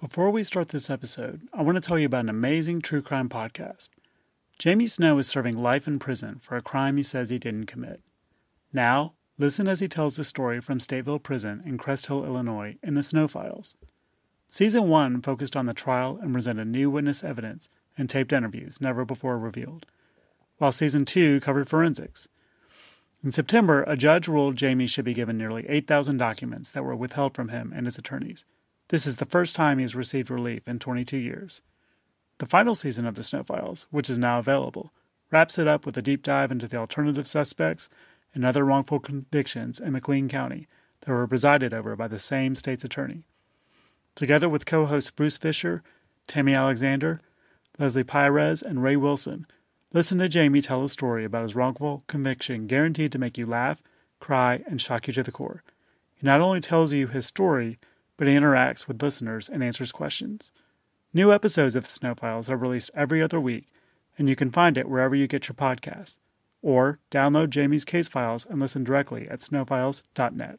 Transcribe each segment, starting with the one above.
Before we start this episode, I want to tell you about an amazing true crime podcast. Jamie Snow is serving life in prison for a crime he says he didn't commit. Now, listen as he tells the story from Stateville Prison in Crest Hill, Illinois, in the Snow Files. Season 1 focused on the trial and presented new witness evidence and taped interviews never before revealed, while Season 2 covered forensics. In September, a judge ruled Jamie should be given nearly 8,000 documents that were withheld from him and his attorneys. This is the first time he has received relief in 22 years. The final season of the Snow Files, which is now available, wraps it up with a deep dive into the alternative suspects and other wrongful convictions in McLean County that were presided over by the same state's attorney. Together with co-hosts Bruce Fisher, Tammy Alexander, Leslie Pires, and Ray Wilson, listen to Jamie tell a story about his wrongful conviction guaranteed to make you laugh, cry, and shock you to the core. He not only tells you his story, but he interacts with listeners and answers questions. New episodes of the Snow Files are released every other week, and you can find it wherever you get your podcasts. Or download Jamie's case files and listen directly at snowfiles.net.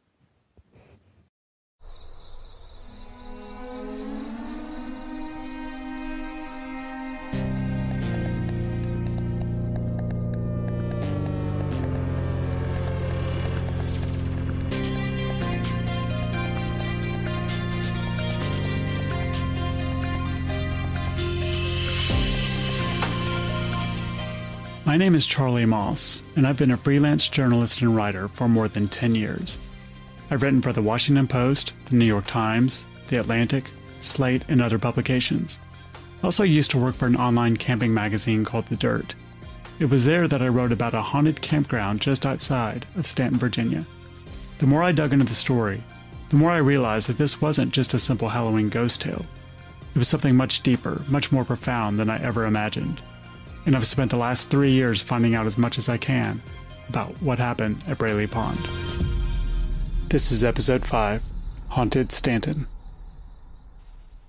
My name is Charlie Moss, and I've been a freelance journalist and writer for more than 10 years. I've written for the Washington Post, the New York Times, the Atlantic, Slate, and other publications. I also used to work for an online camping magazine called The Dirt. It was there that I wrote about a haunted campground just outside of Staunton, Virginia. The more I dug into the story, the more I realized that this wasn't just a simple Halloween ghost tale. It was something much deeper, much more profound than I ever imagined. And I've spent the last 3 years finding out as much as I can about what happened at Braley Pond. This is Episode 5, Haunted Staunton.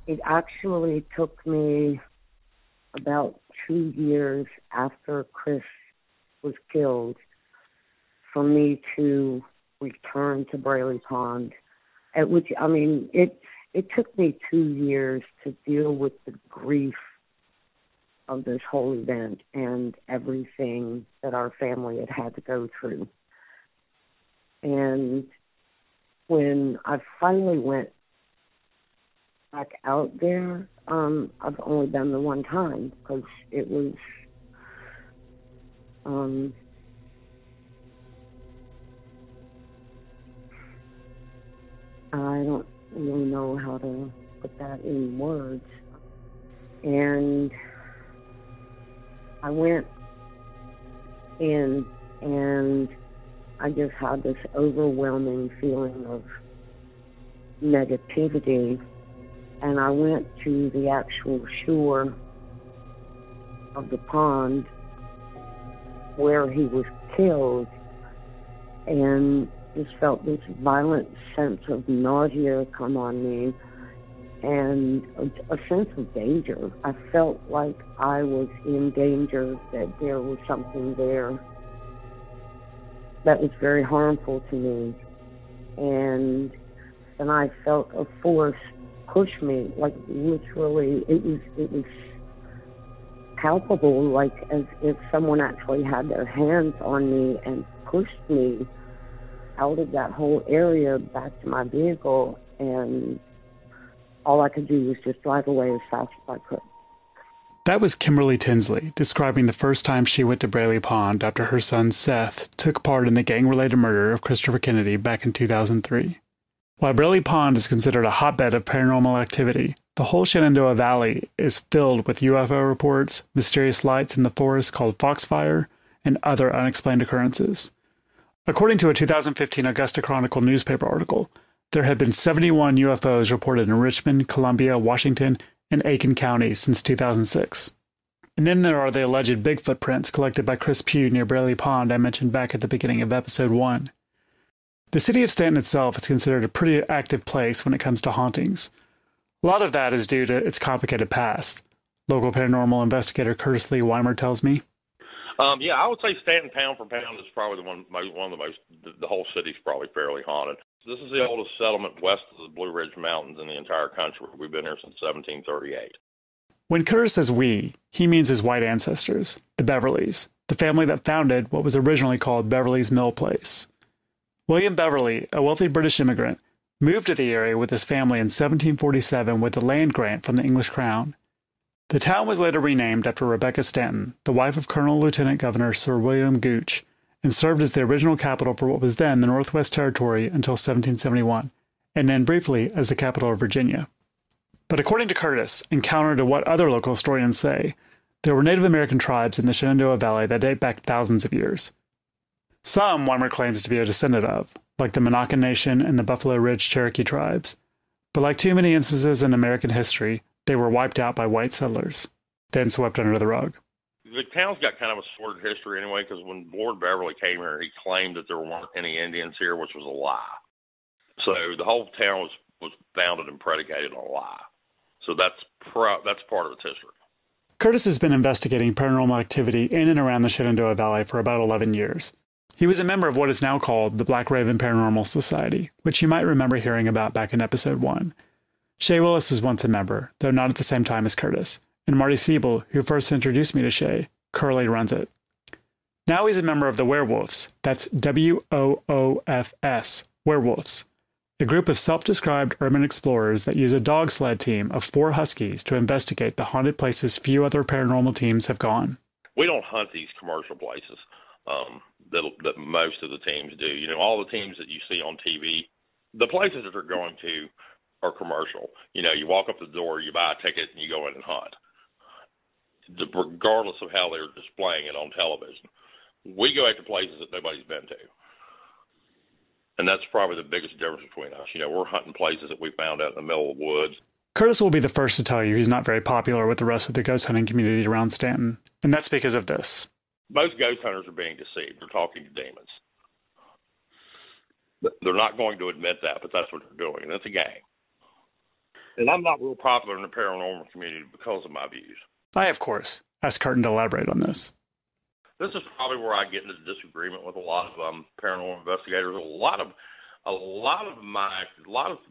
It actually took me about 2 years after Chris was killed for me to return to Braley Pond, at which, it took me 2 years to deal with the grief of this whole event and everything that our family had to go through. And when I finally went back out there, I've only been the one time because it was, I don't really know how to put that in words. And I went in and I just had this overwhelming feeling of negativity, and I went to the actual shore of the pond where he was killed and just felt this violent sense of nausea come on me and a sense of danger. I felt like I was in danger, that there was something there that was very harmful to me. And then I felt a force push me, like literally, it was palpable, like as if someone actually had their hands on me and pushed me out of that whole area back to my vehicle, and all I could do was just drive away as fast as I could. That was Kimberly Tinsley describing the first time she went to Braley Pond after her son Seth took part in the gang-related murder of Christopher Kennedy back in 2003. While Braley Pond is considered a hotbed of paranormal activity, the whole Shenandoah Valley is filled with UFO reports, mysterious lights in the forest called Foxfire, and other unexplained occurrences. According to a 2015 Augusta Chronicle newspaper article, there had been 71 UFOs reported in Richmond, Columbia, Washington, and Aiken counties since 2006. And then there are the alleged Bigfoot prints collected by Chris Pugh near Braley Pond I mentioned back at the beginning of Episode 1. The city of Staunton itself is considered a pretty active place when it comes to hauntings. A lot of that is due to its complicated past. Local paranormal investigator Curtis Lee Wimer tells me. I would say Staunton, pound for pound, is probably the one of the most. The whole city's probably fairly haunted. This is the oldest settlement west of the Blue Ridge Mountains in the entire country. We've been here since 1738. When Curtis says we, he means his white ancestors, the Beverleys, the family that founded what was originally called Beverly's Mill Place. William Beverly, a wealthy British immigrant, moved to the area with his family in 1747 with a land grant from the English crown. The town was later renamed after Rebecca Staunton, the wife of Colonel Lieutenant Governor Sir William Gooch, and served as the original capital for what was then the Northwest Territory until 1771, and then briefly as the capital of Virginia. But according to Curtis, and counter to what other local historians say, there were Native American tribes in the Shenandoah Valley that date back thousands of years. Some Wimer claims to be a descendant of, like the Monacan Nation and the Buffalo Ridge Cherokee tribes. But like too many instances in American history, they were wiped out by white settlers, then swept under the rug. The town's got kind of a sordid history anyway, because when Lord Beverly came here, he claimed that there weren't any Indians here, which was a lie. So the whole town was founded and predicated on a lie. So that's part of its history. Curtis has been investigating paranormal activity in and around the Shenandoah Valley for about 11 years. He was a member of what is now called the Black Raven Paranormal Society, which you might remember hearing about back in episode 1. Shea Willis was once a member, though not at the same time as Curtis, and Marty Siebel, who first introduced me to Shea, currently runs it. Now he's a member of the Werewolves, that's WOOFS, Werewolves, a group of self-described urban explorers that use a dog sled team of 4 huskies to investigate the haunted places few other paranormal teams have gone. We don't hunt these commercial places that most of the teams do. You know, all the teams that you see on TV, the places that they're going to are commercial. You know, you walk up the door, you buy a ticket, and you go in and hunt, regardless of how they're displaying it on television. We go after places that nobody's been to. And that's probably the biggest difference between us. You know, we're hunting places that we found out in the middle of the woods. Curtis will be the first to tell you he's not very popular with the rest of the ghost hunting community around Staunton, and that's because of this. Most ghost hunters are being deceived. They're talking to demons. They're not going to admit that, but that's what they're doing, and it's a game. And I'm not real popular in the paranormal community because of my views. I, of course, asked Curtin to elaborate on this. This is probably where I get into disagreement with a lot of paranormal investigators. A lot of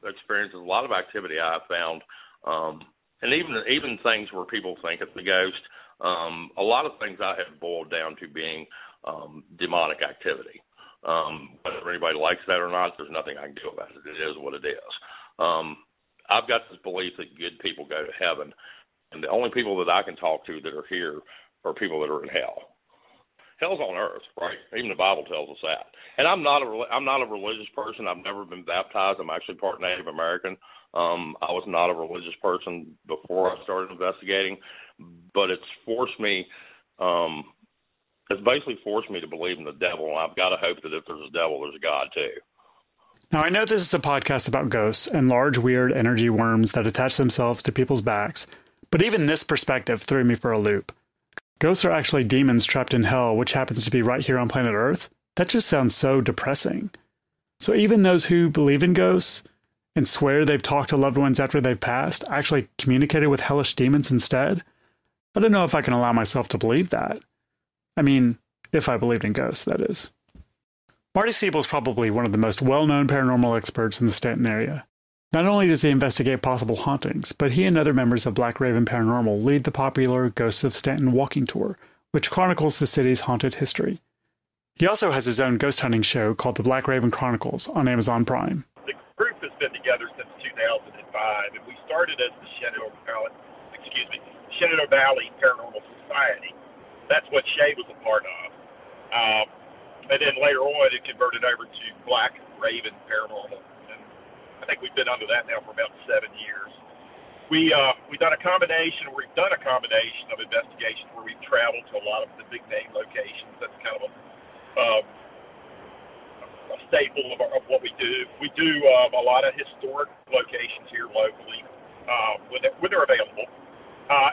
experiences, a lot of activity I've found, and even things where people think it's a ghost. A lot of things I have boiled down to being demonic activity. Whether anybody likes that or not, there's nothing I can do about it. It is what it is. I've got this belief that good people go to heaven, and the only people that I can talk to that are here are people that are in hell. Hell's on earth, right? Even the Bible tells us that. And I'm not a religious person. I've never been baptized. I'm actually part Native American. I was not a religious person before I started investigating, but it's forced me. It's basically forced me to believe in the devil, and I've got to hope that if there's a devil, there's a God too. Now, I know this is a podcast about ghosts and large, weird energy worms that attach themselves to people's backs, but even this perspective threw me for a loop. Ghosts are actually demons trapped in hell, which happens to be right here on planet Earth? That just sounds so depressing. So even those who believe in ghosts and swear they've talked to loved ones after they've passed actually communicated with hellish demons instead? I don't know if I can allow myself to believe that. I mean, if I believed in ghosts, that is. Marty Siebel is probably one of the most well-known paranormal experts in the Staunton area. Not only does he investigate possible hauntings, but he and other members of Black Raven Paranormal lead the popular Ghosts of Staunton walking tour, which chronicles the city's haunted history. He also has his own ghost hunting show called the Black Raven Chronicles on Amazon Prime. The group has been together since 2005, and we started as the Shenandoah Valley Paranormal Society. That's what Shea was a part of. And then later on, it converted over to Black Raven Paranormal. I think we've been under that now for about 7 years. We've done a combination of investigations where we've traveled to a lot of the big name locations. That's kind of a staple of what we do. We do a lot of historic locations here locally when they're available.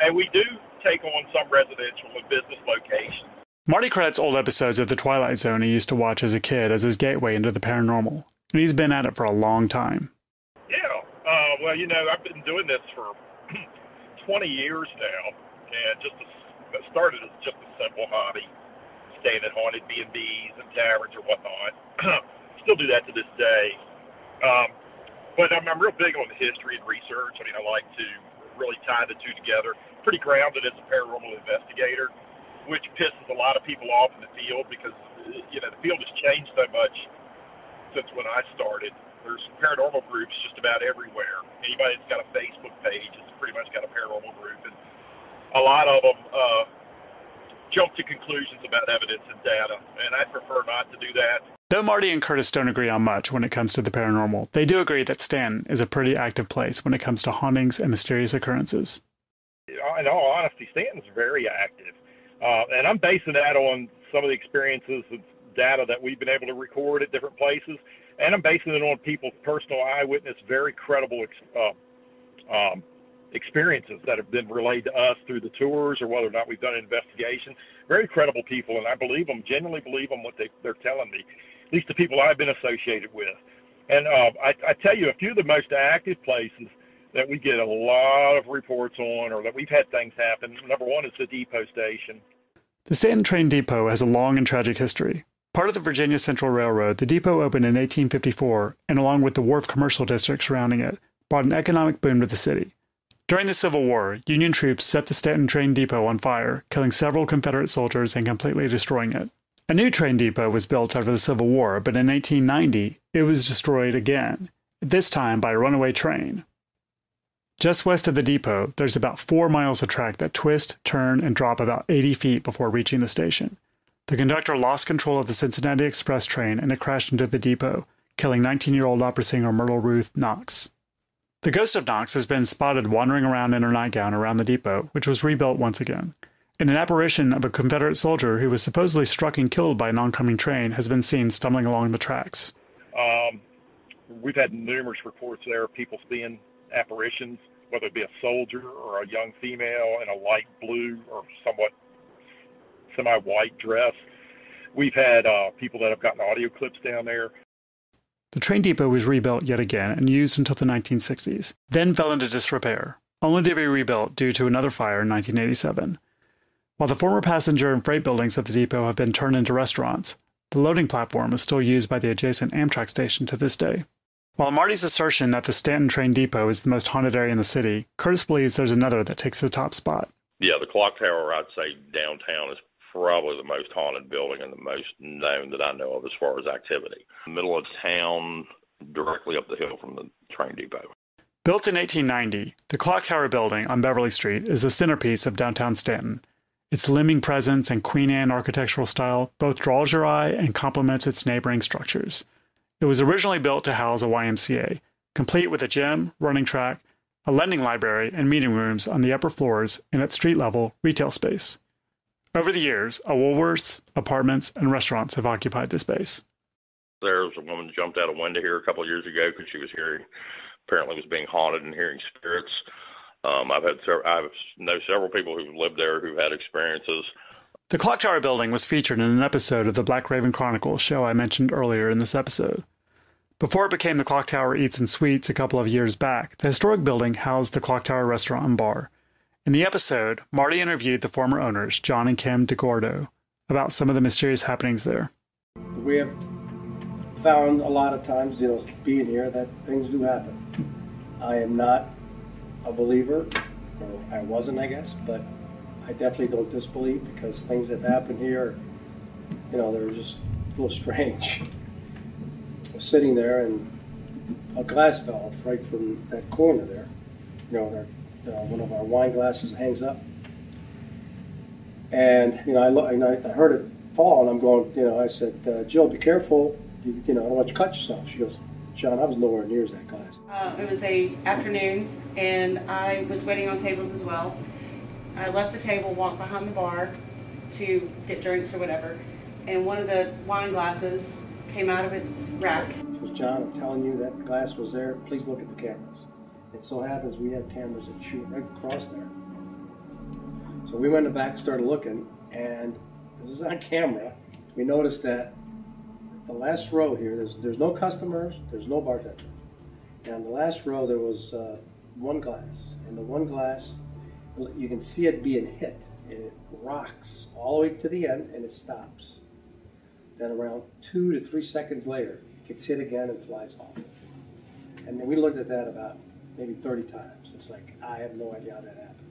And we do take on some residential and business locations. Marty credits old episodes of The Twilight Zone he used to watch as a kid as his gateway into the paranormal, and he's been at it for a long time. Well, you know, I've been doing this for 20 years now, and it started as just a simple hobby, staying at haunted B&Bs and taverns or whatnot. Still do that to this day. But I'm real big on the history and research. I mean, I like to really tie the two together. Pretty grounded as a paranormal investigator, which pisses a lot of people off in the field because, you know, the field has changed so much since when I started. There's paranormal groups just about everywhere. Anybody that's got a Facebook page has pretty much got a paranormal group, and a lot of them jump to conclusions about evidence and data, and I prefer not to do that. Though Marty and Curtis don't agree on much when it comes to the paranormal, they do agree that Staunton is a pretty active place when it comes to hauntings and mysterious occurrences. In all honesty, Staunton's very active, and I'm basing that on some of the experiences and data that we've been able to record at different places, and I'm basing it on people's personal eyewitness, very credible experiences that have been relayed to us through the tours or whether or not we've done an investigation. Very credible people, and I believe them, genuinely believe them what they're telling me, at least the people I've been associated with. And I tell you, a few of the most active places that we get a lot of reports on or that we've had things happen, number one is the depot station. The Staunton train depot has a long and tragic history. Part of the Virginia Central Railroad, the depot opened in 1854, and along with the wharf commercial district surrounding it, brought an economic boom to the city. During the Civil War, Union troops set the Staunton train depot on fire, killing several Confederate soldiers and completely destroying it. A new train depot was built after the Civil War, but in 1890, it was destroyed again, this time by a runaway train. Just west of the depot, there's about 4 miles of track that twist, turn, and drop about 80 feet before reaching the station. The conductor lost control of the Cincinnati Express train and it crashed into the depot, killing 19-year-old opera singer Myrtle Ruth Knox. The ghost of Knox has been spotted wandering around in her nightgown around the depot, which was rebuilt once again. And an apparition of a Confederate soldier who was supposedly struck and killed by an oncoming train has been seen stumbling along the tracks. We've had numerous reports there of people seeing apparitions, whether it be a soldier or a young female in a light blue or somewhat semi-white dress. We've had people that have gotten audio clips down there. The train depot was rebuilt yet again and used until the 1960s, then fell into disrepair, only to be rebuilt due to another fire in 1987. While the former passenger and freight buildings at the depot have been turned into restaurants, the loading platform is still used by the adjacent Amtrak station to this day. While Marty's assertion that the Staunton train depot is the most haunted area in the city, Curtis believes there's another that takes the top spot. Yeah, the clock tower, I'd say downtown is probably the most haunted building and the most known that I know of as far as activity. Middle of town, directly up the hill from the train depot. Built in 1890, the clock tower building on Beverly Street is the centerpiece of downtown Staunton. Its limbing presence and Queen Anne architectural style both draws your eye and complements its neighboring structures. It was originally built to house a YMCA, complete with a gym, running track, a lending library, and meeting rooms on the upper floors and at street level retail space. Over the years, a Woolworths, apartments, and restaurants have occupied the space. There was a woman who jumped out a window here a couple of years ago because she was apparently was being haunted and hearing spirits. I know several people who've lived there who've had experiences. The clock tower building was featured in an episode of the Black Raven Chronicles show I mentioned earlier in this episode. Before it became the Clock Tower Eats and Suites a couple of years back, the historic building housed the Clock Tower restaurant and bar. In the episode, Marty interviewed the former owners, John and Kim DeGordo, about some of the mysterious happenings there. We have found a lot of times, being here, that things do happen. I am not a believer, or I wasn't, I guess, but I definitely don't disbelieve because things that happen here, they're just a little strange. I was sitting there and a glass fell off right from that corner there. One of our wine glasses hangs up. And, I heard it fall and I'm going, I said, Jill, be careful. I don't want you to cut yourself. She goes, John, I was nowhere near that glass. It was a afternoon and I was waiting on tables as well. I left the table, walked behind the bar to get drinks or whatever, and one of the wine glasses came out of its rack. She goes, John, I'm telling you that glass was there. Please look at the cameras. It so happens we have cameras that shoot right across there. So we went in the back and started looking, and this is on camera. We noticed that the last row here, there's no customers, there's no bartender. And on the last row there was one glass, and the one glass, you can see it being hit, and it rocks all the way to the end, and it stops. Then around 2 to 3 seconds later, it gets hit again and flies off. And then we looked at that about maybe 30 times. It's like, I have no idea how that happened.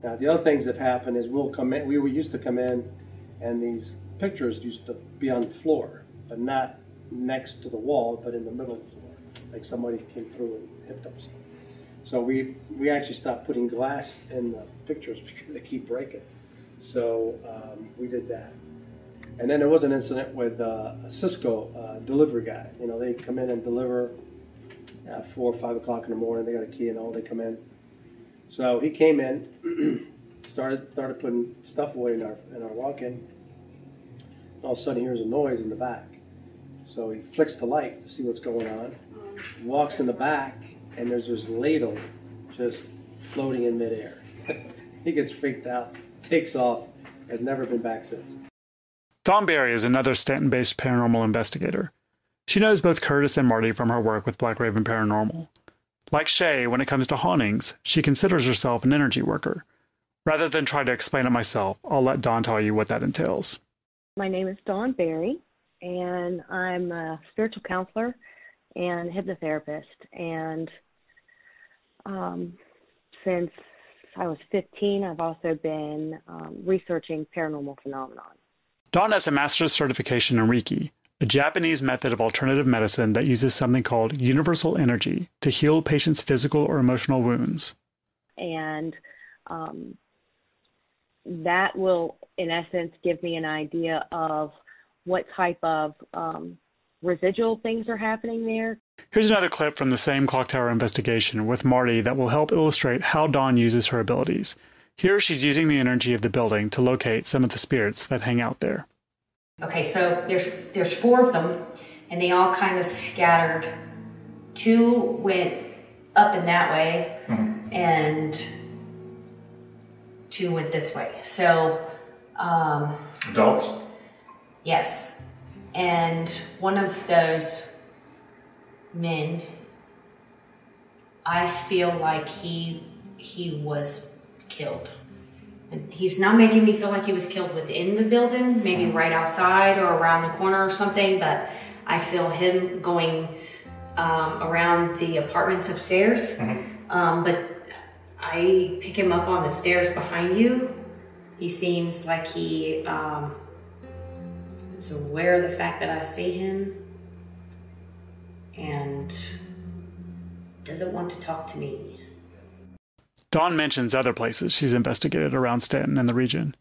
Now, the other things that happen is we'll come in, we used to come in, and these pictures used to be on the floor, but not next to the wall, but in the middle of the floor, like somebody came through and hit them. So we actually stopped putting glass in the pictures because they keep breaking. So we did that. And then there was an incident with a Cisco delivery guy. You know, they come in and deliver at 4 or 5 o'clock in the morning. They got a key and all. They come in. So he came in, started putting stuff away in our walk-in. All of a sudden, he hears a noise in the back. So he flicks the light to see what's going on. Walks in the back, and there's this ladle just floating in midair. He gets freaked out, takes off, has never been back since. Dawn Biery is another Staunton-based paranormal investigator. She knows both Curtis and Marty from her work with Black Raven Paranormal. Like Shea, when it comes to hauntings, she considers herself an energy worker. Rather than try to explain it myself, I'll let Dawn tell you what that entails. My name is Dawn Biery, and I'm a spiritual counselor and hypnotherapist. And since I was 15, I've also been researching paranormal phenomenon. Dawn has a master's certification in Reiki, a Japanese method of alternative medicine that uses something called universal energy to heal patients' physical or emotional wounds. And that will, in essence, give me an idea of what type of residual things are happening there. Here's another clip from the same clock tower investigation with Marty that will help illustrate how Dawn uses her abilities. Here she's using the energy of the building to locate some of the spirits that hang out there. Okay, so there's 4 of them, and they all kind of scattered. 2 went up and that way, and 2 went this way. So, adults? Yes. And one of those men, I feel like he was killed. And he's not making me feel like he was killed within the building, maybe right outside or around the corner or something, but I feel him going around the apartments upstairs. But I pick him up on the stairs behind you. He seems like he is aware of the fact that I see him and doesn't want to talk to me. Dawn mentions other places she's investigated around Staunton and the region,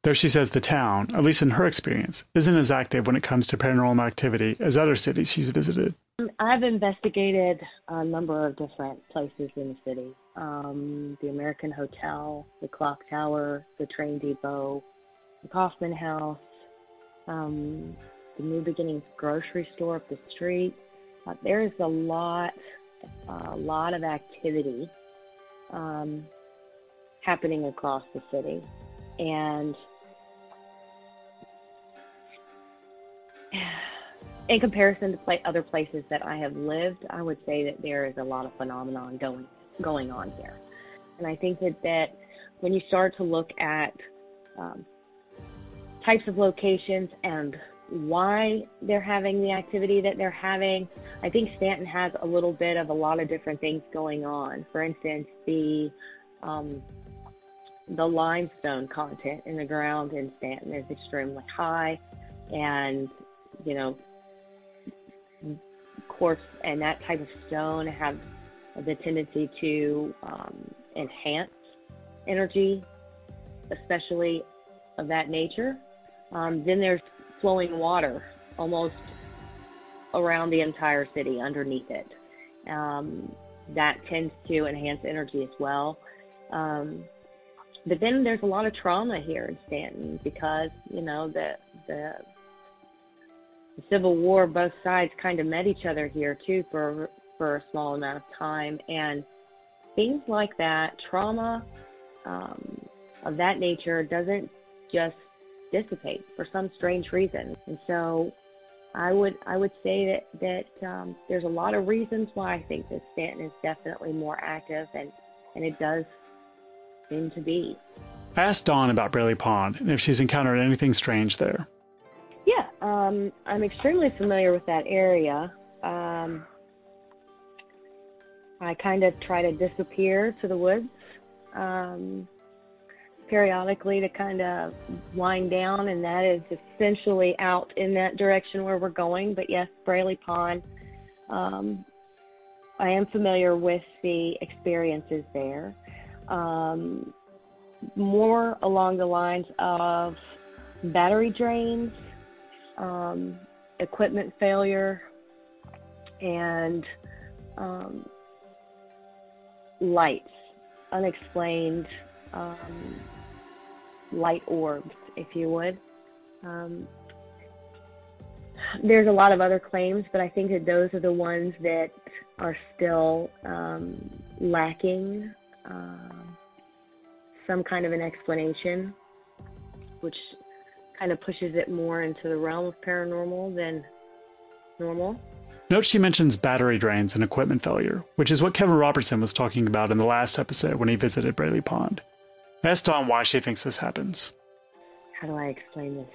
though she says the town, at least in her experience, isn't as active when it comes to paranormal activity as other cities she's visited. I've investigated a number of different places in the city. The American Hotel, the Clock Tower, the Train Depot, the Kaufman House, the New Beginnings grocery store up the street. There is a lot of activity happening across the city. And in comparison to other places that I have lived, I would say that there is a lot of phenomenon going on here. And I think that when you start to look at types of locations and why they're having the activity that they're having, I think Staunton has a little bit of a lot of different things going on. For instance, the limestone content in the ground in Staunton is extremely high, and quartz and that type of stone have the tendency to enhance energy, especially of that nature. Then there's flowing water almost around the entire city underneath it. That tends to enhance energy as well. But then there's a lot of trauma here in Staunton because, the Civil War, both sides kind of met each other here too for a small amount of time. And things like that, trauma of that nature doesn't just dissipate for some strange reason. And so I would say that there's a lot of reasons why I think that Staunton is definitely more active, and it does seem to be. I asked Dawn about Braley Pond and if she's encountered anything strange there. Yeah, I'm extremely familiar with that area. I kind of try to disappear to the woods periodically to kind of wind down, and that is essentially out in that direction where we're going. But yes, Braley Pond, I am familiar with the experiences there. More along the lines of battery drains, equipment failure, and lights, unexplained light orbs, if you would. There's a lot of other claims, but I think that those are the ones that are still lacking some kind of an explanation, which kind of pushes it more into the realm of paranormal than normal. Note she mentions battery drains and equipment failure, which is what Kevin Robertson was talking about in the last episode when he visited Braley Pond. I asked Dawn why she thinks this happens. How do I explain this?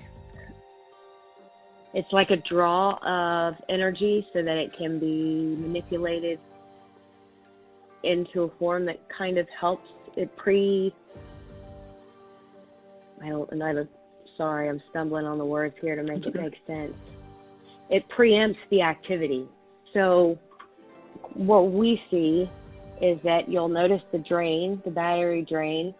It's like a draw of energy so that it can be manipulated into a form that kind of helps it sorry, I'm stumbling on the words here to make it make sense. It preempts the activity. So what we see is that you'll notice the drain, the battery drain,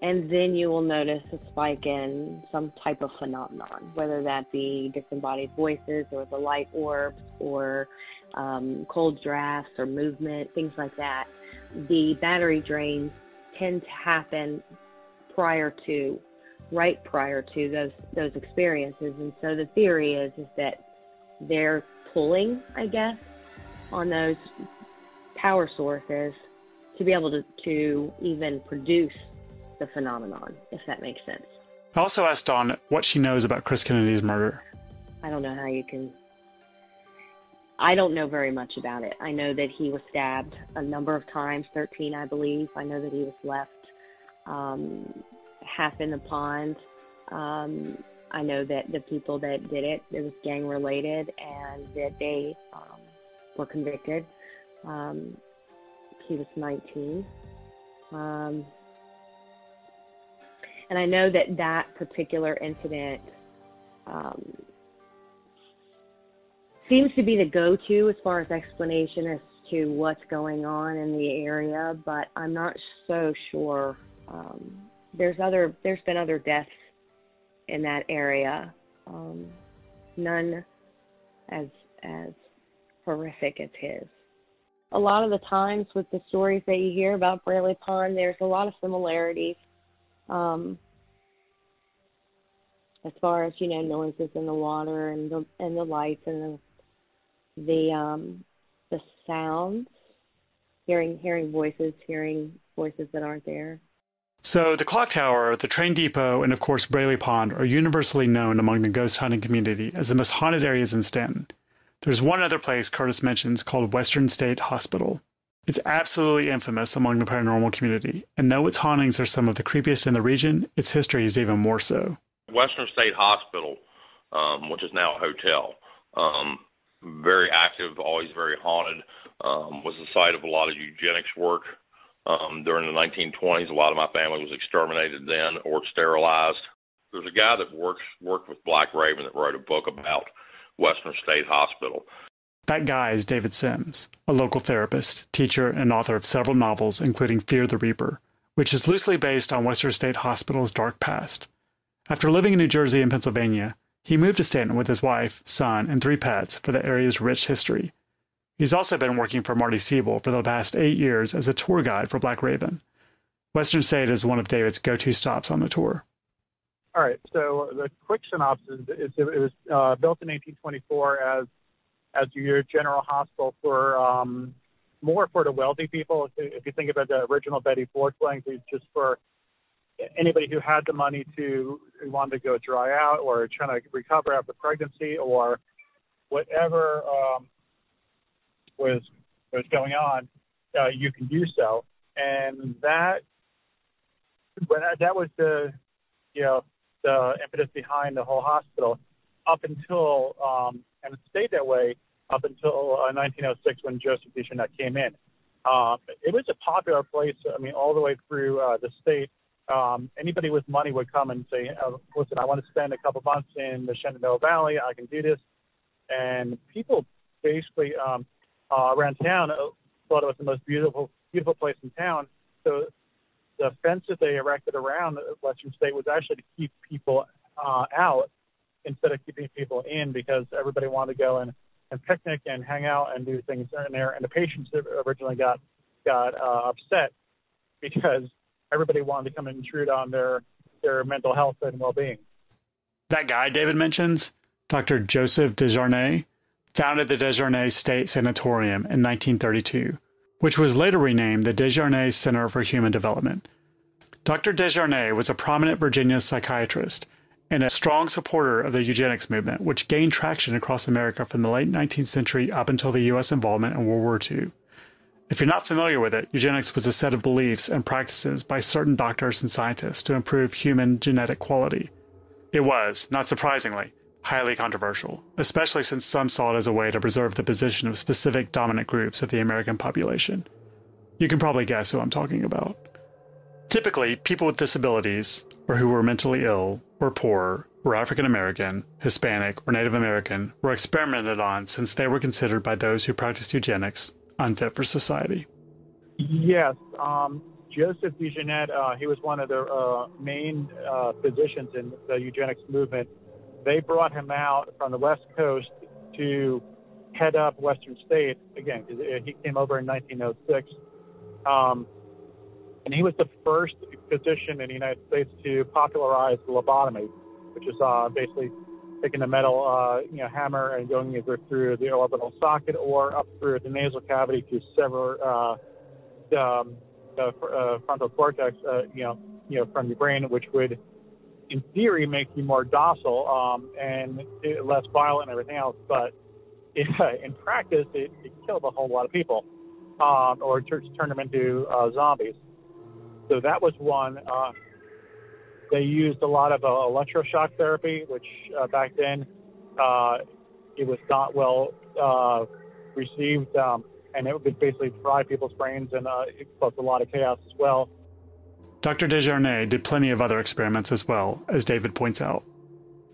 and then you will notice a spike in some type of phenomenon, whether that be disembodied voices or the light orbs or cold drafts or movement, things like that. The battery drains tend to happen right prior to those experiences. And so the theory is that they're pulling, I guess, on those power sources to be able to even produce the phenomenon, if that makes sense. I also asked Dawn what she knows about Chris Kennedy's murder. I don't know how you can... I don't know very much about it. I know that he was stabbed a number of times, 13, I believe. I know that he was left half in the pond. I know that the people that did it was gang related and that they were convicted. He was 19. And I know that particular incident seems to be the go-to as far as explanation as to what's going on in the area, but I'm not so sure. There's been other deaths in that area, none as horrific as his. A lot of the times with the stories that you hear about Braley Pond, there's a lot of similarities as far as, noises in the water and the lights and the sounds, hearing voices that aren't there. So the clock tower, the train depot, and of course Braley Pond are universally known among the ghost hunting community as the most haunted areas in Staunton. There's one other place Curtis mentions called Western State Hospital. It's absolutely infamous among the paranormal community, and though its hauntings are some of the creepiest in the region, its history is even more so. Western State Hospital, which is now a hotel, very active, always very haunted, was the site of a lot of eugenics work. During the 1920s, a lot of my family was exterminated then or sterilized. There's a guy that worked with Black Raven that wrote a book about Western State Hospital. That guy is David Sims, a local therapist, teacher, and author of several novels, including Fear the Reaper, which is loosely based on Western State Hospital's dark past. After living in New Jersey and Pennsylvania, he moved to Staunton with his wife, son, and 3 pets for the area's rich history. He's also been working for Marty Siebel for the past 8 years as a tour guide for Black Raven. Western State is one of David's go-to stops on the tour. All right, so the quick synopsis is it was built in 1824 as your general hospital for more for the wealthy people. If you think about the original Betty Ford wing, it's just for anybody who had the money who wanted to go dry out or trying to recover after pregnancy or whatever was going on, you can do so. And that was the impetus behind the whole hospital up until, and it stayed that way up until 1906 when Joseph Deschanel came in. It was a popular place, I mean, all the way through the state. Anybody with money would come and say, listen, I want to spend a couple months in the Shenandoah Valley. I can do this. And people basically around town thought it was the most beautiful place in town. So the fence that they erected around Western State was actually to keep people out instead of keeping people in, because everybody wanted to go and picnic and hang out and do things in there. And the patients originally got upset because everybody wanted to come and intrude on their mental health and well-being. That guy David mentions, Dr. Joseph Desjarnais, founded the Desjarnais State Sanatorium in 1932, which was later renamed the Desjarnais Center for Human Development. Dr. Desjarnais was a prominent Virginia psychiatrist and a strong supporter of the eugenics movement, which gained traction across America from the late 19th century up until the U.S. involvement in World War II. If you're not familiar with it, eugenics was a set of beliefs and practices by certain doctors and scientists to improve human genetic quality. It was, not surprisingly, highly controversial, especially since some saw it as a way to preserve the position of specific dominant groups of the American population. You can probably guess who I'm talking about. Typically, people with disabilities, or who were mentally ill, or poor, were African American, Hispanic, or Native American, were experimented on since they were considered by those who practiced eugenics unfit for society. Yes. Joseph Desjarnais, he was one of the main physicians in the eugenics movement. They brought him out from the West Coast to head up Western State, again, because he came over in 1906. And he was the first physician in the United States to popularize the lobotomy, which is basically taking a metal hammer and going either through the orbital socket or up through the nasal cavity to sever the frontal cortex, from your brain, which would, in theory, make you more docile and less violent and everything else. But in practice, it killed a whole lot of people, or turned them into zombies. So that was one. They used a lot of electroshock therapy, which back then it was not well received, and it would basically fry people's brains, and it caused a lot of chaos as well. Dr. Desjarnais did plenty of other experiments as well, as David points out.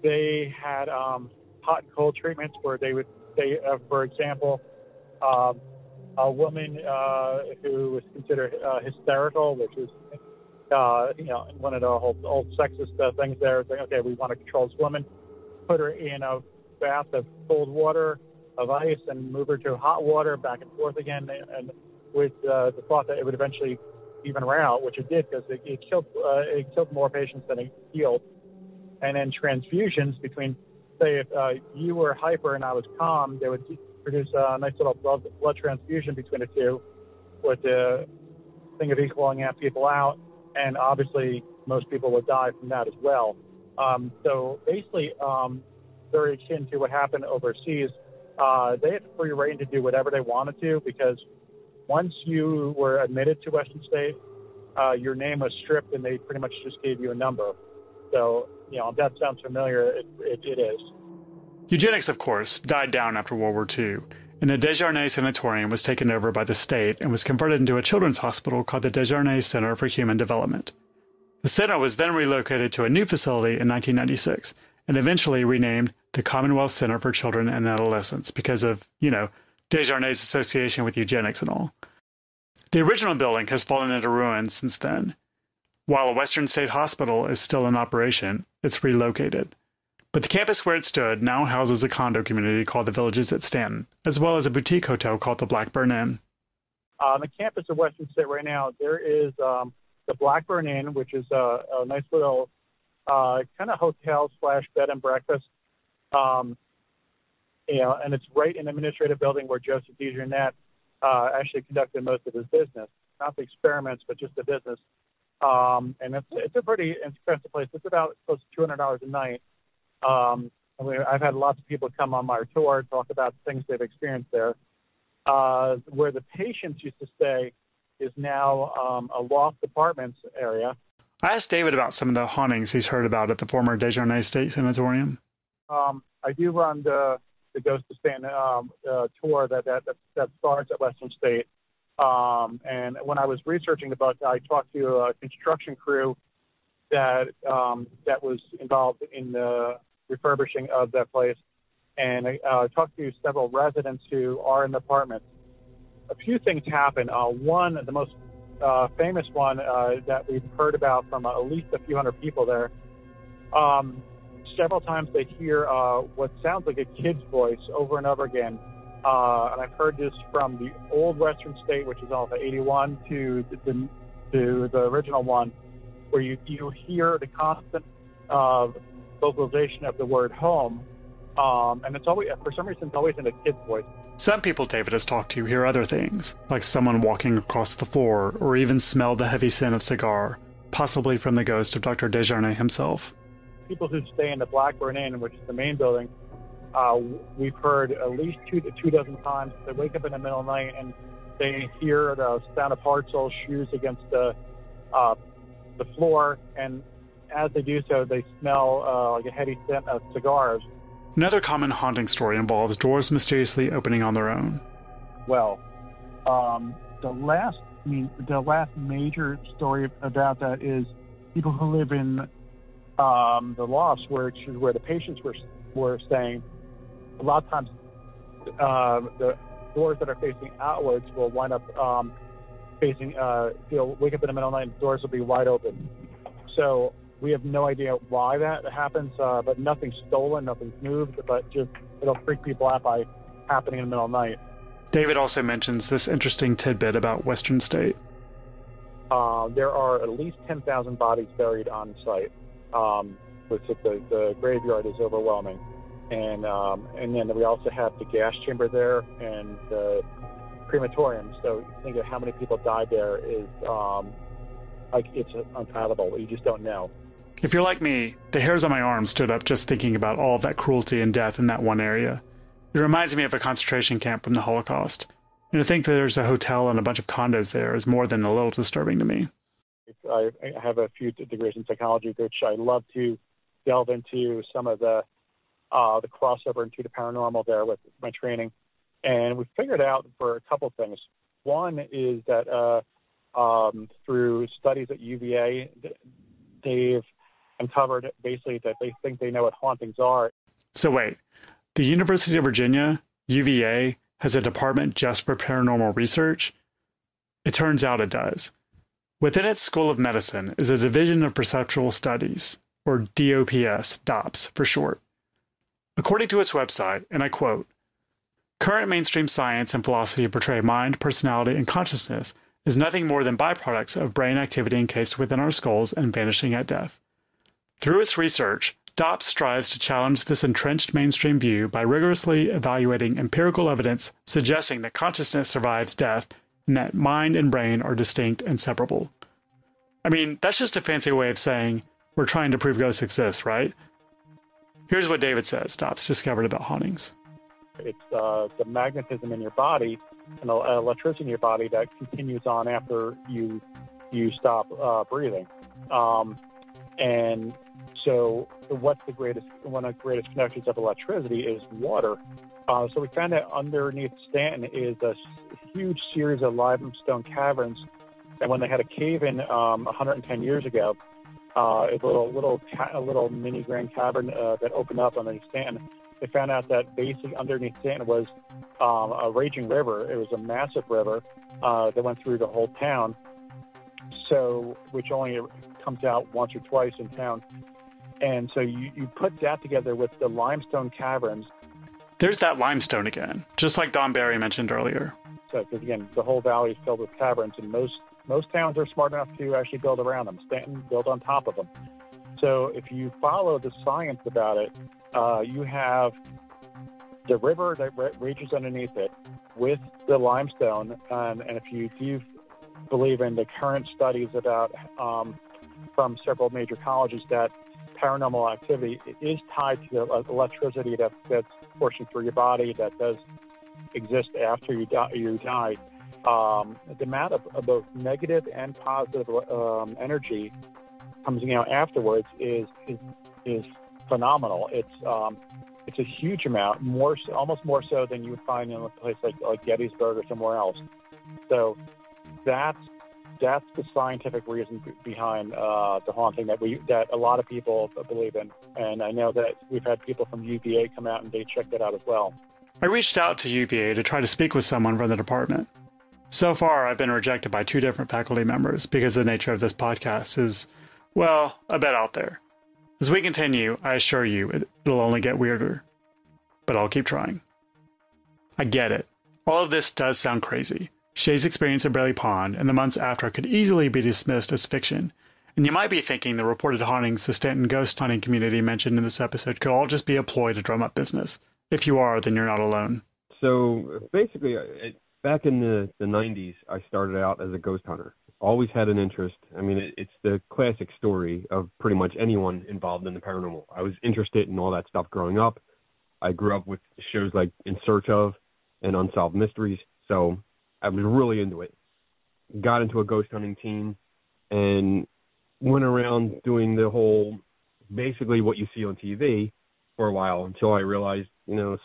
They had hot and cold treatments where they would say, for example, a woman who was considered hysterical, which is, one of the whole old sexist things there. Saying, okay, we want to control this woman, put her in a bath of cold water, of ice, and move her to hot water, back and forth again, and with the thought that it would eventually even her out, which it did, because it killed more patients than it healed. And then transfusions between, say, if you were hyper and I was calm, they would produce a nice little blood transfusion between the two, with the thing of equaling out people out, and obviously most people would die from that as well. So basically, very akin to what happened overseas. They had free reign to do whatever they wanted to, because once you were admitted to Western State, your name was stripped and they pretty much just gave you a number. So, if that sounds familiar, it is. Eugenics, of course, died down after World War II, and the Desjarnais Sanatorium was taken over by the state and was converted into a children's hospital called the Desjarnais Center for Human Development. The center was then relocated to a new facility in 1996 and eventually renamed the Commonwealth Center for Children and Adolescents because of, Desjarnais' association with eugenics and all. The original building has fallen into ruin since then. While a Western State Hospital is still in operation, it's relocated. But the campus where it stood now houses a condo community called the Villages at Staunton, as well as a boutique hotel called the Blackburn Inn. On the campus of Western State right now, there is the Blackburn Inn, which is a nice little kind of hotel / bed and breakfast. And it's right in the administrative building where Joseph Desjarnais actually conducted most of his business. Not the experiments, but just the business. And it's a pretty expensive place. It's about close to $200 a night. I've had lots of people come on my tour, talk about things they've experienced there. Where the patients used to stay is now a loft apartments area. I asked David about some of the hauntings he's heard about at the former Desjarnais State Sanatorium. I do run the Ghost of Staunton tour that starts at Western State. And when I was researching the book, I talked to a construction crew that was involved in the refurbishing of that place, and I talked to several residents who are in the apartments. A few things happen. One, the most famous one that we've heard about from at least a few hundred people there, several times they hear what sounds like a kid's voice over and over again. And I've heard this from the old Western State, which is off of 81, to the original one, where you hear the constant vocalization of the word home. And it's always, for some reason, it's always in a kid's voice. Some people David has talked to hear other things, like someone walking across the floor, or even smell the heavy scent of cigar, possibly from the ghost of Dr. Desjardins himself. People who stay in the Blackburn Inn, which is the main building, we've heard at least 2 dozen times. They wake up in the middle of the night and they hear the sound of hard sole shoes against the floor, and as they do so, they smell like a heavy scent of cigars. Another common haunting story involves doors mysteriously opening on their own. Well, the last major story about that is people who live in the lofts, where the patients were staying. A lot of times, the doors that are facing outwards will wind up facing. You'll wake up in the middle of the night and the doors will be wide open. So we have no idea why that happens, but nothing's stolen, nothing's moved, but just it'll freak people out by happening in the middle of the night. David also mentions this interesting tidbit about Western State. There are at least 10,000 bodies buried on site. Which the graveyard is overwhelming, and then we also have the gas chamber there and the crematorium. So think of how many people died there is it's unfathomable. You just don't know. If you're like me, the hairs on my arms stood up just thinking about all of that cruelty and death in that one area. It reminds me of a concentration camp from the Holocaust. And to think that there's a hotel and a bunch of condos there is more than a little disturbing to me. I have a few degrees in psychology, which I love to delve into some of the crossover into the paranormal there with my training. And we figured out for a couple of things. One is that through studies at UVA, they've uncovered basically that they think they know what hauntings are. So wait, the University of Virginia, UVA, has a department just for paranormal research? It turns out it does. Within its School of Medicine is a Division of Perceptual Studies, or DOPS for short. According to its website, and I quote, "Current mainstream science and philosophy portray mind, personality, and consciousness as nothing more than byproducts of brain activity encased within our skulls and vanishing at death. Through its research, DOPS strives to challenge this entrenched mainstream view by rigorously evaluating empirical evidence suggesting that consciousness survives death and that mind and brain are distinct and separable." I mean, that's just a fancy way of saying we're trying to prove ghosts exist, right? Here's what David says DOPS discovered about hauntings. It's the magnetism in your body and the electricity in your body that continues on after you stop breathing. And so one of the greatest connections of electricity is water. So we found that underneath Staunton is a huge series of limestone caverns. And when they had a cave-in 110 years ago, a little mini Grand Cavern that opened up underneath Staunton, they found out that basically underneath Staunton was a raging river. It was a massive river that went through the whole town, so which only comes out once or twice in town. And so you put that together with the limestone caverns. There's that limestone again, just like Don Biery mentioned earlier. So, because again, the whole valley is filled with caverns, and most towns are smart enough to actually build around them. Staunton built on top of them. So if you follow the science about it, you have the river that rages underneath it with the limestone, and if you do believe in the current studies about from several major colleges that paranormal activity is tied to the electricity that's coursing through your body that does exist after you die. The amount of both negative and positive energy comes afterwards is phenomenal. It's a huge amount, almost more so than you would find in a place like Gettysburg or somewhere else. So that's the scientific reason behind the haunting that a lot of people believe in. And I know that we've had people from UVA come out and they checked that out as well. I reached out to UVA to try to speak with someone from the department. So far, I've been rejected by 2 different faculty members because the nature of this podcast is, well, a bit out there. As we continue, I assure you, it'll only get weirder. But I'll keep trying. I get it. All of this does sound crazy. Shea's experience at Braley Pond and the months after could easily be dismissed as fiction. And you might be thinking the reported hauntings the Staunton ghost hunting community mentioned in this episode could all just be a ploy to drum up business. If you are, then you're not alone. So basically, back in the 90s, I started out as a ghost hunter. Always had an interest. I mean, it's the classic story of pretty much anyone involved in the paranormal. I was interested in all that stuff growing up. I grew up with shows like In Search Of and Unsolved Mysteries, so I was really into it. Got into a ghost hunting team and went around doing the whole, basically what you see on TV for a while until I realized,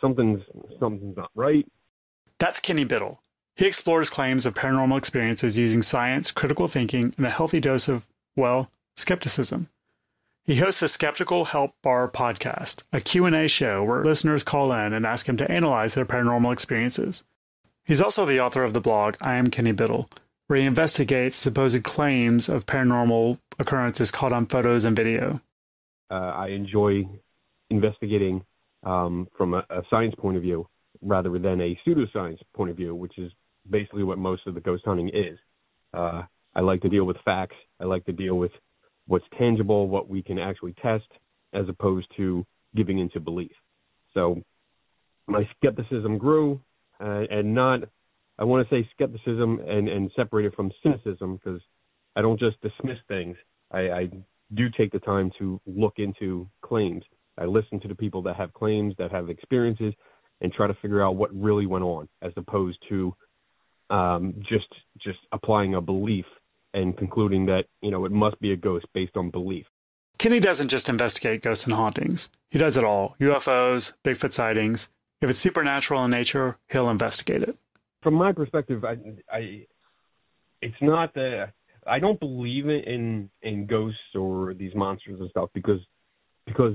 something's not right. That's Kenny Biddle. He explores claims of paranormal experiences using science, critical thinking, and a healthy dose of, well, skepticism. He hosts the Skeptical Help Bar podcast, a Q&A show where listeners call in and ask him to analyze their paranormal experiences. He's also the author of the blog I Am Kenny Biddle, where he investigates supposed claims of paranormal occurrences caught on photos and video. I enjoy investigating from a science point of view rather than a pseudoscience point of view, which is basically what most of the ghost hunting is. I like to deal with facts. I like to deal with what's tangible, what we can actually test, as opposed to giving into belief. So my skepticism grew, and not, I want to say skepticism and separate it from cynicism, because I don't just dismiss things. I do take the time to look into claims. I listen to the people that have claims, that have experiences, and try to figure out what really went on, as opposed to just applying a belief and concluding that, it must be a ghost based on belief. Kenny doesn't just investigate ghosts and hauntings. He does it all. UFOs, Bigfoot sightings. If it's supernatural in nature, he'll investigate it. From my perspective, it's not that I don't believe in ghosts or these monsters and stuff because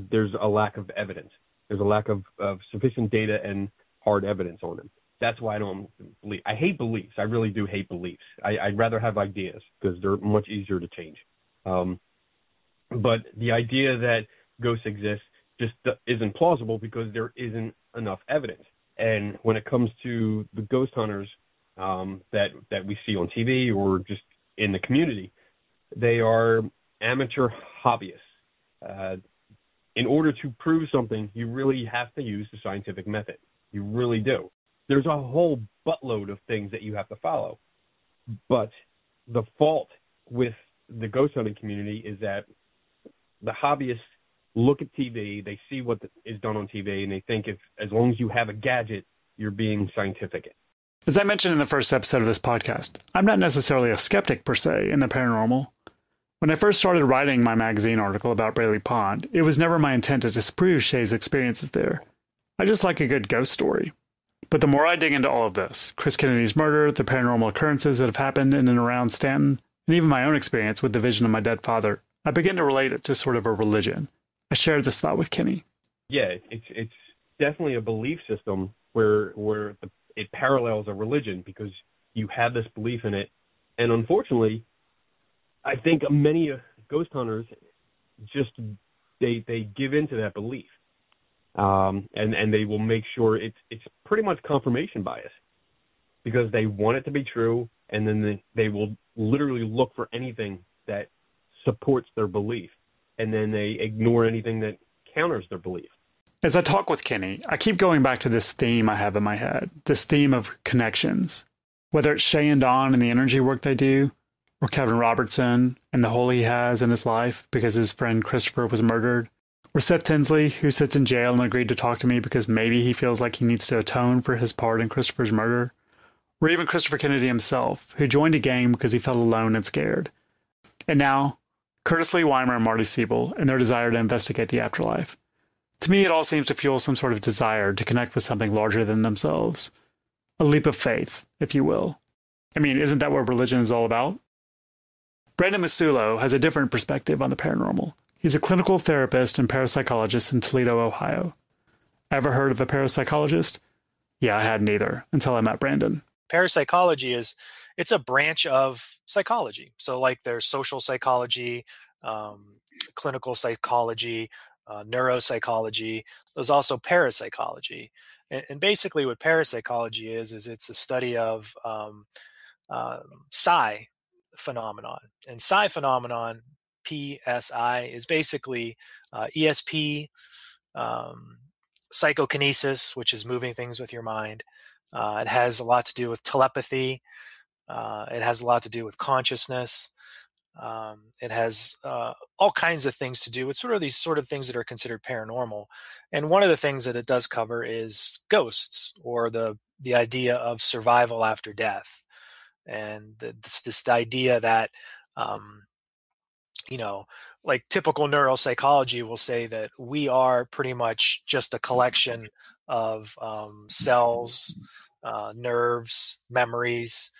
there's a lack of evidence. There's a lack of sufficient data and hard evidence on them. That's why I don't believe. I hate beliefs. I really do hate beliefs. I'd rather have ideas because they're much easier to change. But the idea that ghosts exist just isn't plausible because there isn't enough evidence. And when it comes to the ghost hunters that we see on TV or just in the community, they are amateur hobbyists. In order to prove something, you really have to use the scientific method. You really do. There's a whole buttload of things that you have to follow. But the fault with the ghost hunting community is that the hobbyists look at TV, they see what is done on TV, and they think as long as you have a gadget, you're being scientific. As I mentioned in the first episode of this podcast, I'm not necessarily a skeptic per se in the paranormal. When I first started writing my magazine article about Braley Pond, it was never my intent to disprove Shea's experiences there. I just like a good ghost story. But the more I dig into all of this, Chris Kennedy's murder, the paranormal occurrences that have happened in and around Staunton, and even my own experience with the vision of my dead father, I begin to relate it to sort of a religion. I shared this thought with Kenny. Yeah, it's definitely a belief system where it parallels a religion because you have this belief in it. And unfortunately, I think many ghost hunters just they give into that belief. And they will make sure it's pretty much confirmation bias because they want it to be true, and then they will literally look for anything that supports their belief, and then they ignore anything that counters their belief. As I talk with Kenny, I keep going back to this theme I have in my head, this theme of connections. Whether it's Shea and Dawn and the energy work they do, or Kevin Robertson and the hole he has in his life because his friend Christopher was murdered, or Seth Tinsley, who sits in jail and agreed to talk to me because maybe he feels like he needs to atone for his part in Christopher's murder, or even Christopher Kennedy himself, who joined a gang because he felt alone and scared. And now, Curtis Lee Wimer and Marty Siebel and their desire to investigate the afterlife. To me, it all seems to fuel some sort of desire to connect with something larger than themselves. A leap of faith, if you will. I mean, isn't that what religion is all about? Brandon Massullo has a different perspective on the paranormal. He's a clinical therapist and parapsychologist in Toledo, Ohio. Ever heard of a parapsychologist? Yeah, I hadn't either until I met Brandon. Parapsychology it's a branch of psychology. So like there's social psychology, clinical psychology, neuropsychology. There's also parapsychology. And basically what parapsychology is it's a study of psi phenomenon. And psi phenomenon, PSI, is basically ESP, psychokinesis, which is moving things with your mind. It has a lot to do with telepathy. It has a lot to do with consciousness. It has all kinds of things to do with these sort of things that are considered paranormal. And one of the things that it does cover is ghosts, or the idea of survival after death. And this idea that, like typical neuropsychology will say that we are pretty much just a collection of cells, nerves, memories,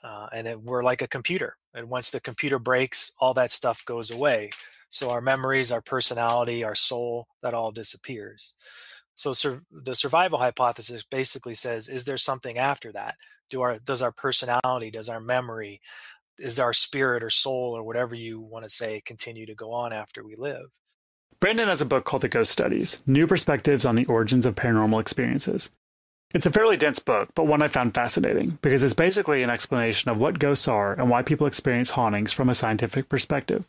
and we're like a computer. And once the computer breaks, all that stuff goes away. So our memories, our personality, our soul, that all disappears. So the survival hypothesis basically says, is there something after that? Does our personality, does our memory, is our spirit or soul or whatever you want to say continue to go on after we live? Brandon has a book called The Ghost Studies, New Perspectives on the Origins of Paranormal Experiences. It's a fairly dense book, but one I found fascinating because it's basically an explanation of what ghosts are and why people experience hauntings from a scientific perspective.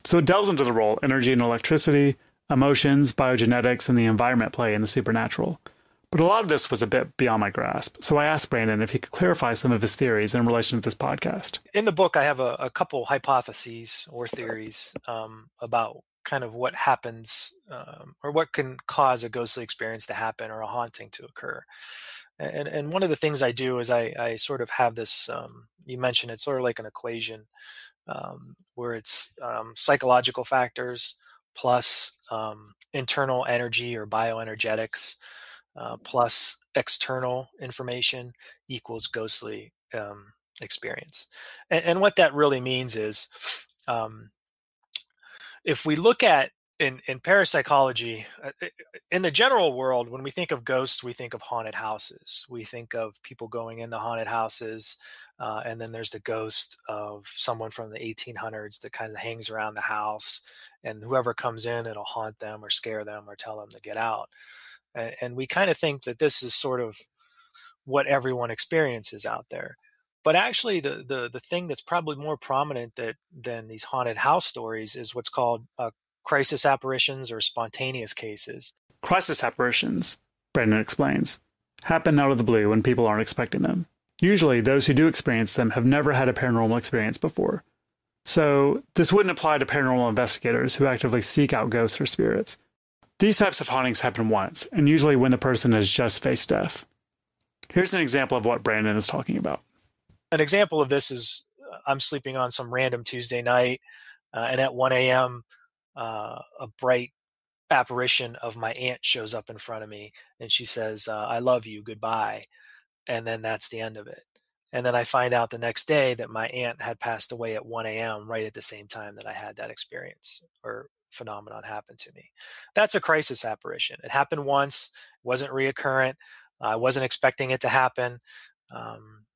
So it delves into the role energy and electricity, emotions, biogenetics, and the environment play in the supernatural. But a lot of this was a bit beyond my grasp, so I asked Brandon if he could clarify some of his theories in relation to this podcast. In the book, I have a couple hypotheses or theories about kind of what happens or what can cause a ghostly experience to happen or a haunting to occur. And one of the things I do is I sort of have this, you mentioned it's sort of like an equation where it's psychological factors plus internal energy or bioenergetics plus external information equals ghostly experience. And what that really means is if we look at in parapsychology, in the general world, when we think of ghosts, we think of haunted houses. We think of people going into haunted houses, and then there's the ghost of someone from the 1800s that kind of hangs around the house, and whoever comes in, it'll haunt them or scare them or tell them to get out. And we kind of think that this is sort of what everyone experiences out there. But actually, the thing that's probably more prominent than these haunted house stories is what's called crisis apparitions or spontaneous cases. Crisis apparitions, Brandon explains, happen out of the blue when people aren't expecting them. Usually, those who do experience them have never had a paranormal experience before. So, this wouldn't apply to paranormal investigators who actively seek out ghosts or spirits. These types of hauntings happen once, and usually when the person has just faced death. Here's an example of what Brandon is talking about. An example of this is I'm sleeping on some random Tuesday night, and at 1 a.m., a bright apparition of my aunt shows up in front of me, and she says, I love you, goodbye. And then that's the end of it. And then I find out the next day that my aunt had passed away at 1 a.m. right at the same time that I had that experience or phenomenon happen to me. That's a crisis apparition. It happened once, wasn't reoccurrent. I wasn't expecting it to happen.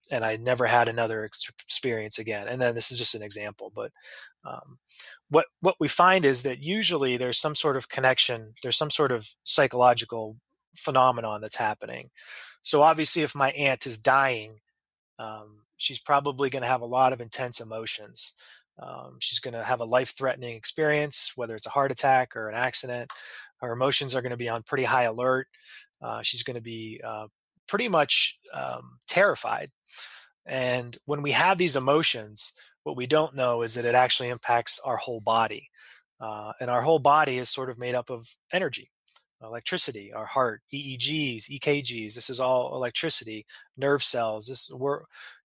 And I never had another experience again. And then this is just an example, but what we find is that usually there's some sort of connection, there's some sort of psychological phenomenon that's happening. So obviously if my aunt is dying, she's probably going to have a lot of intense emotions. She's going to have a life-threatening experience, whether it's a heart attack or an accident. Her emotions are going to be on pretty high alert. She's going to be pretty much terrified. And when we have these emotions, what we don't know is that it actually impacts our whole body. And our whole body is sort of made up of energy, electricity, our heart, EEGs, EKGs. This is all electricity, nerve cells.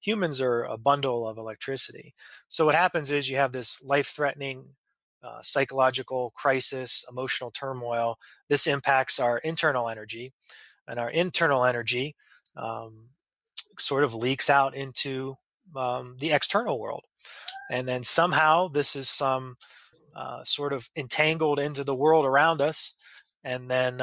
Humans are a bundle of electricity. So what happens is you have this life-threatening psychological crisis, emotional turmoil. This impacts our internal energy, and our internal energy sort of leaks out into the external world. And then somehow this is some sort of entangled into the world around us. And then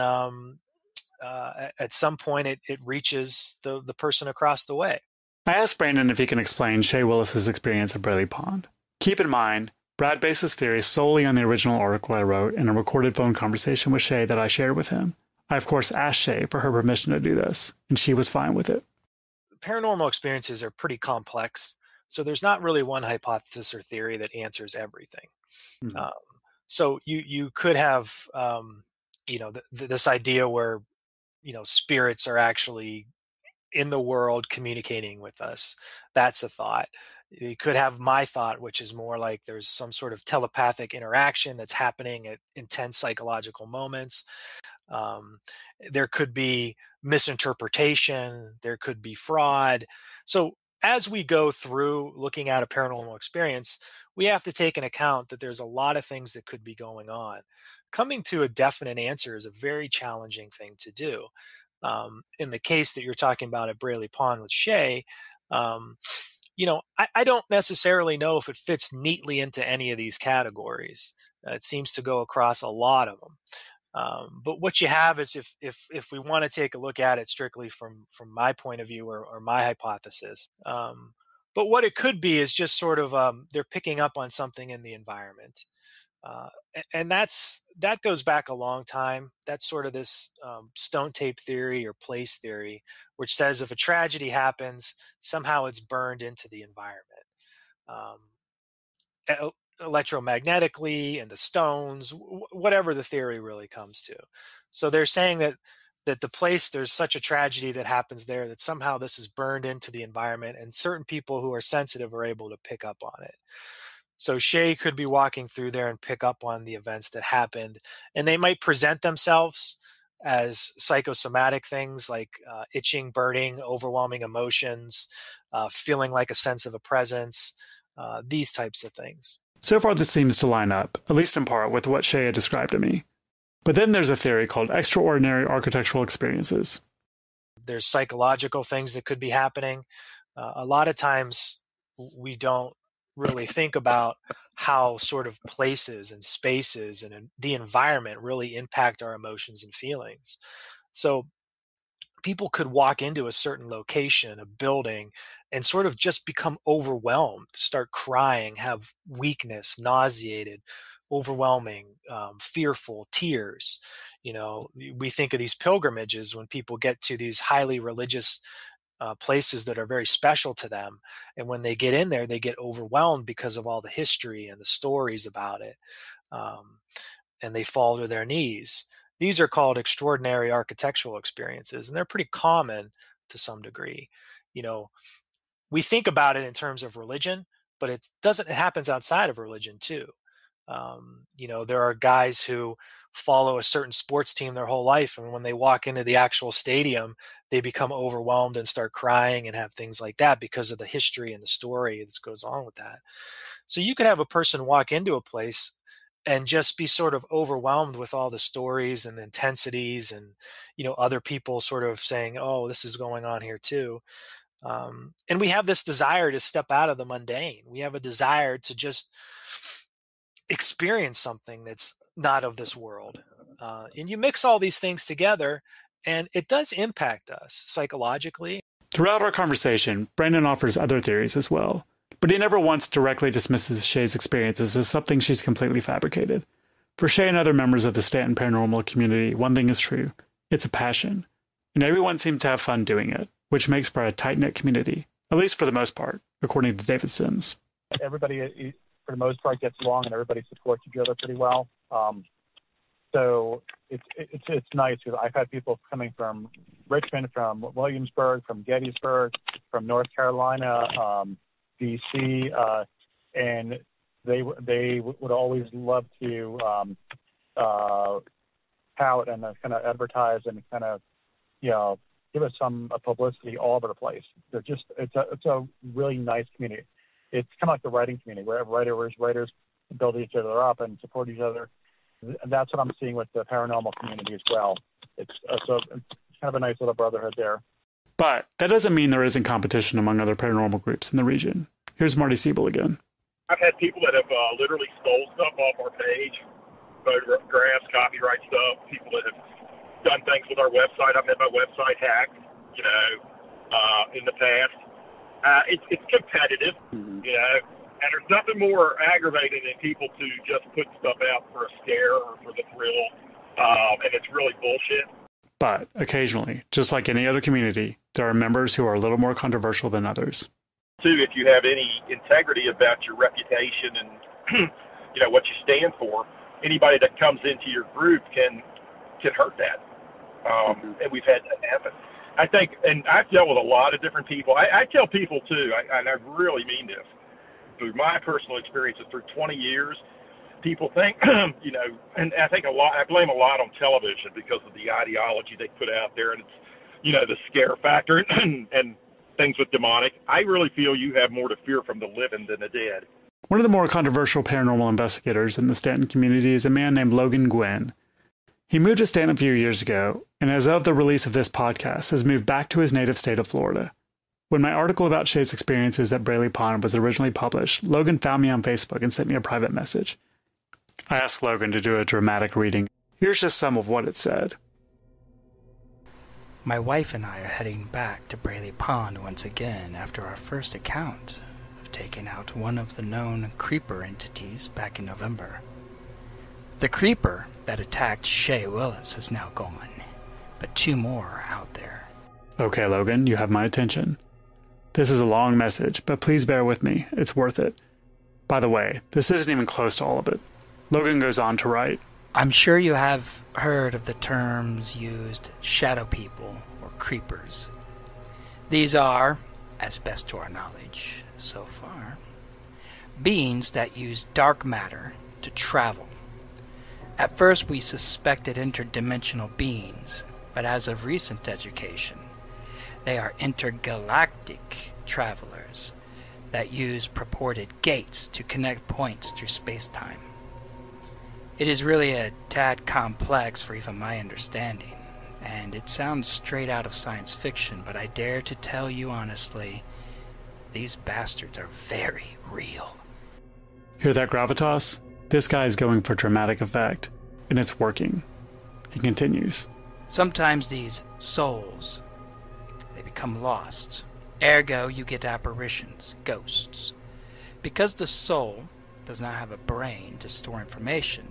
at some point it reaches the person across the way. I asked Brandon if he can explain Shea Willis's experience of Braley Pond. Keep in mind, Brad based his theory solely on the original article I wrote in a recorded phone conversation with Shea that I shared with him. I, of course, asked Shea for her permission to do this, and she was fine with it. Paranormal experiences are pretty complex, so there's not really one hypothesis or theory that answers everything. Mm-hmm. So you could have, this idea where, spirits are actually in the world communicating with us. That's a thought. You could have my thought, which is more like there's some sort of telepathic interaction that's happening at intense psychological moments. There could be misinterpretation. There could be fraud. So as we go through looking at a paranormal experience, we have to take into account that there's a lot of things that could be going on. Coming to a definite answer is a very challenging thing to do. In the case that you're talking about at Braley Pond with Shea, I don't necessarily know if it fits neatly into any of these categories. It seems to go across a lot of them. But what you have is if we want to take a look at it strictly from my point of view or my hypothesis, but what it could be is just sort of they're picking up on something in the environment. And that goes back a long time. That's sort of this stone tape theory or place theory, which says if a tragedy happens, somehow it's burned into the environment, electromagnetically, and the stones, whatever the theory really comes to. So they're saying that the place, there's such a tragedy that happens there that somehow this is burned into the environment, and certain people who are sensitive are able to pick up on it. So Shea could be walking through there and pick up on the events that happened, and they might present themselves as psychosomatic things like itching, burning, overwhelming emotions, feeling like a sense of a presence, these types of things. So far, this seems to line up, at least in part, with what Shea had described to me. But then there's a theory called extraordinary architectural experiences. There's psychological things that could be happening. A lot of times we don't really think about how sort of places and spaces and the environment really impact our emotions and feelings. So people could walk into a certain location, a building, and sort of just become overwhelmed, start crying, have weakness, nauseated, overwhelming, fearful, tears. We think of these pilgrimages when people get to these highly religious places that are very special to them. And when they get in there, they get overwhelmed because of all the history and the stories about it. And they fall to their knees. These are called extraordinary architectural experiences, and they're pretty common to some degree. We think about it in terms of religion, but it happens outside of religion too. There are guys who follow a certain sports team their whole life, and when they walk into the actual stadium, they become overwhelmed and start crying and have things like that because of the history and the story that goes on with that. So you could have a person walk into a place and just be sort of overwhelmed with all the stories and the intensities and, other people sort of saying, oh, this is going on here too. And we have this desire to step out of the mundane. We have a desire to just experience something that's not of this world. And you mix all these things together, and it does impact us psychologically. Throughout our conversation, Brandon offers other theories as well, but he never once directly dismisses Shea's experiences as something she's completely fabricated. For Shea and other members of the Staunton paranormal community, one thing is true. It's a passion. And everyone seemed to have fun doing it, which makes for a tight-knit community, at least for the most part, according to David Sims. Everybody, for the most part, gets along, and everybody supports each other pretty well. So it's nice because I've had people coming from Richmond, from Williamsburg, from Gettysburg, from North Carolina, D.C., and they would always love to tout and kind of advertise and kind of give us some publicity all over the place. It's a really nice community. It's kind of like the writing community where writers build each other up and support each other. And that's what I'm seeing with the paranormal community as well. It's kind of a nice little brotherhood there. But that doesn't mean there isn't competition among other paranormal groups in the region. Here's Marty Siebel again. I've had people that have literally stole stuff off our page, photographs, copyright stuff, people that have done things with our website. I've had my website hacked, in the past. It's competitive, and there's nothing more aggravating than people to just put stuff out for a scare or for the thrill, and it's really bullshit. But occasionally, just like any other community, there are members who are a little more controversial than others. Too, if you have any integrity about your reputation and what you stand for, anybody that comes into your group can hurt that. And we've had that happen. I think, and I've dealt with a lot of different people. I tell people too, and I really mean this, through my personal experiences through 20 years, people think, and I think I blame a lot on television because of the ideology they put out there, and it's, the scare factor and things with demonic. I really feel you have more to fear from the living than the dead. One of the more controversial paranormal investigators in the Staunton community is a man named Logan Gwynn. He moved to Staunton a few years ago, and as of the release of this podcast, has moved back to his native state of Florida. When my article about Shea's experiences at Braley Pond was originally published, Logan found me on Facebook and sent me a private message. I asked Logan to do a dramatic reading. Here's just some of what it said. My wife and I are heading back to Braley Pond once again after our first account of taking out one of the known creeper entities back in November. The creeper that attacked Shea Willis is now gone, but 2 more are out there. Okay, Logan, you have my attention. This is a long message, but please bear with me. It's worth it. By the way, this isn't even close to all of it. Logan goes on to write, I'm sure you have heard of the terms used shadow people or creepers. These are, as best to our knowledge so far, beings that use dark matter to travel. At first we suspected interdimensional beings, but as of recent education, they are intergalactic travelers that use purported gates to connect points through space-time. It is really a tad complex for even my understanding, and it sounds straight out of science fiction, but I dare to tell you honestly, these bastards are very real. Hear that gravitas? This guy is going for dramatic effect, and it's working. He continues. Sometimes these souls, they become lost. Ergo, you get apparitions, ghosts. Because the soul does not have a brain to store information,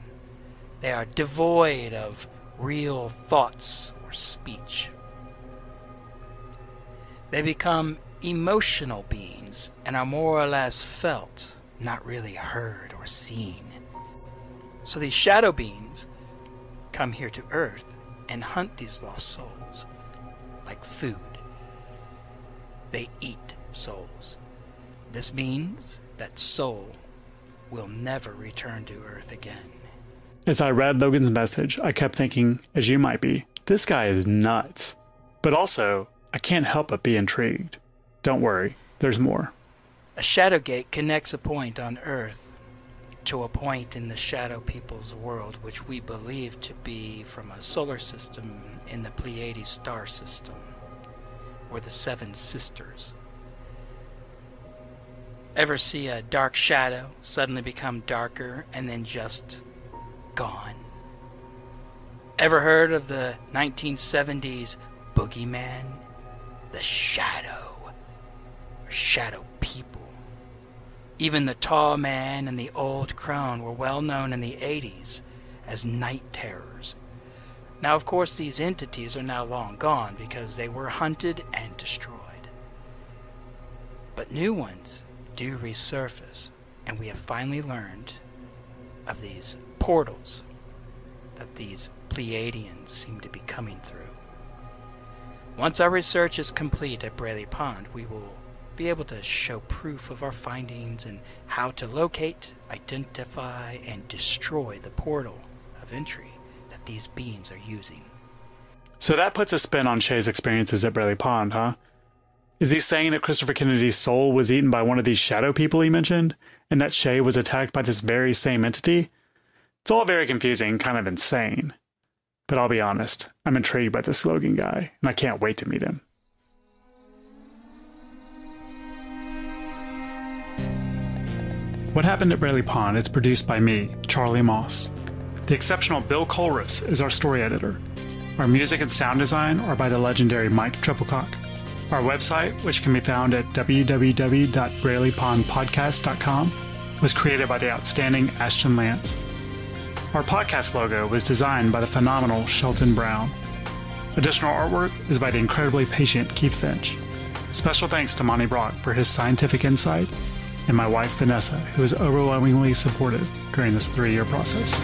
they are devoid of real thoughts or speech. They become emotional beings and are more or less felt, not really heard or seen. So these shadow beings come here to Earth and hunt these lost souls like food. They eat souls. This means that soul will never return to Earth again. As I read Logan's message, I kept thinking, as you might be, this guy is nuts. But also, I can't help but be intrigued. Don't worry, there's more. A shadow gate connects a point on Earth to a point in the shadow people's world, which we believe to be from a solar system in the Pleiades star system, or the Seven Sisters. Ever see a dark shadow suddenly become darker and then just gone? Ever heard of the 1970s boogeyman? The shadow, or shadow people. Even the tall man and the old crone were well known in the 80s as night terrors. Now, of course, these entities are now long gone because they were hunted and destroyed. But new ones do resurface, and we have finally learned of these portals that these Pleiadians seem to be coming through. Once our research is complete at Braley Pond, we will be able to show proof of our findings and how to locate, identify, and destroy the portal of entry that these beings are using. So that puts a spin on Shea's experiences at Braley Pond, huh? Is he saying that Christopher Kennedy's soul was eaten by one of these shadow people he mentioned, and that Shea was attacked by this very same entity? It's all very confusing, kind of insane. But I'll be honest, I'm intrigued by this Logan guy, and I can't wait to meet him. What Happened at Braley Pond is produced by me, Charlie Moss. The exceptional Bill Colress is our story editor. Our music and sound design are by the legendary Mike Trebilcock. Our website, which can be found at www.braleypondpodcast.com, was created by the outstanding Ashton Lance. Our podcast logo was designed by the phenomenal Shelton Brown. Additional artwork is by the incredibly patient Keith Finch. Special thanks to Monty Brock for his scientific insight, and my wife Vanessa, who was overwhelmingly supportive during this 3-year process.